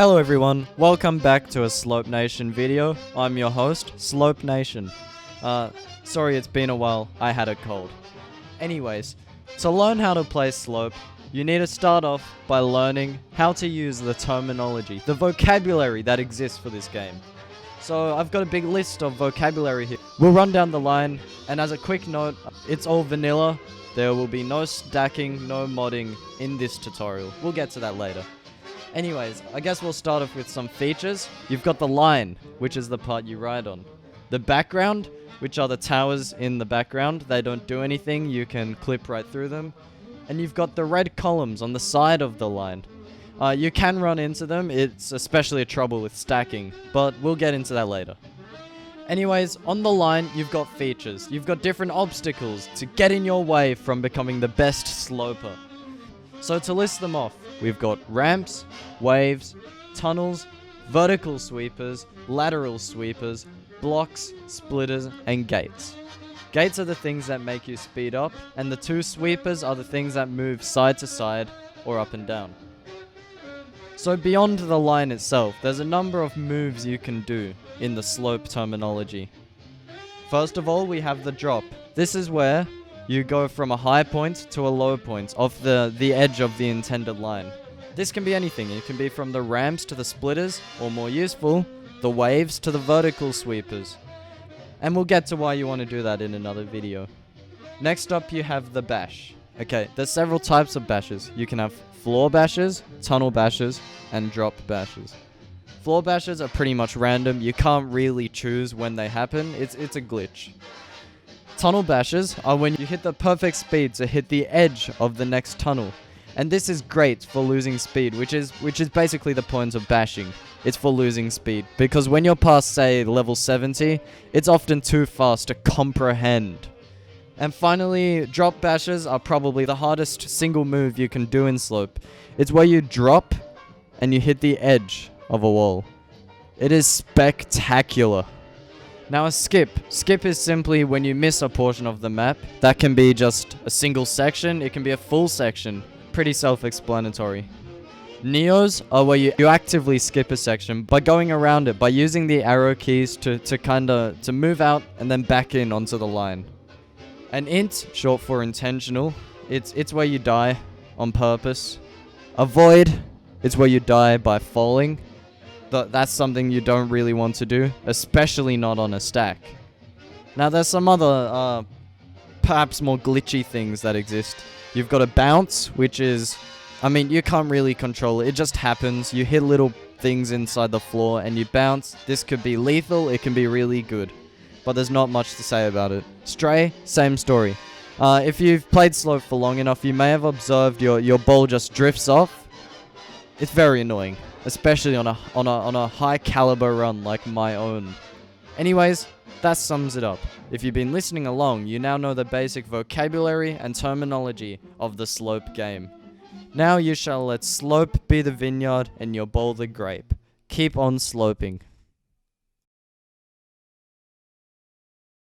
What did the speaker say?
Hello everyone, welcome back to a Slope Nation video. I'm your host, Slope Nation. Sorry it's been a while, I had a cold. Anyways, to learn how to play Slope, you need to start off by learning how to use the terminology, the vocabulary that exists for this game. So I've got a big list of vocabulary here. We'll run down the line, and as a quick note, it's all vanilla. There will be no stacking, no modding in this tutorial. We'll get to that later. Anyways, I guess we'll start off with some features. You've got the line, which is the part you ride on. The background, which are the towers in the background. They don't do anything, you can clip right through them. And you've got the red columns on the side of the line. You can run into them, it's especially a trouble with stacking, but we'll get into that later. Anyways, on the line, you've got features. You've got different obstacles to get in your way from becoming the best sloper. So to list them off, we've got ramps, waves, tunnels, vertical sweepers, lateral sweepers, blocks, splitters, and gates. Gates are the things that make you speed up, and the two sweepers are the things that move side to side or up and down. So beyond the line itself, there's a number of moves you can do in the slope terminology. First of all, we have the drop. This is where you go from a high point to a low point off the edge of the intended line. This can be anything. It can be from the ramps to the splitters, or more useful, the waves to the vertical sweepers. And we'll get to why you want to do that in another video. Next up, you have the bash. Okay, there's several types of bashes. You can have floor bashes, tunnel bashes, and drop bashes. Floor bashes are pretty much random. You can't really choose when they happen. It's a glitch. Tunnel bashes are when you hit the perfect speed to hit the edge of the next tunnel. And this is great for losing speed, which is basically the point of bashing. It's for losing speed. Because when you're past, say, level 70, it's often too fast to comprehend. And finally, drop bashes are probably the hardest single move you can do in Slope. It's where you drop and you hit the edge of a wall. It is spectacular. Now a skip. Skip is simply when you miss a portion of the map. That can be just a single section, it can be a full section. Pretty self-explanatory. Neos are where you actively skip a section by going around it, by using the arrow keys to move out and then back in onto the line. An int, short for intentional, it's where you die on purpose. A void, it's where you die by falling. That's something you don't really want to do, especially not on a stack. Now there's some other, perhaps more glitchy things that exist. You've got a bounce, which is, you can't really control it. It just happens. You hit little things inside the floor and you bounce. This could be lethal, it can be really good. But there's not much to say about it. Stray, same story. If you've played Slope for long enough, you may have observed your ball just drifts off. It's very annoying, especially on a high caliber run like my own. Anyways, that sums it up. If you've been listening along, you now know the basic vocabulary and terminology of the Slope game. Now you shall let Slope be the vineyard and your ball the grape. Keep on sloping.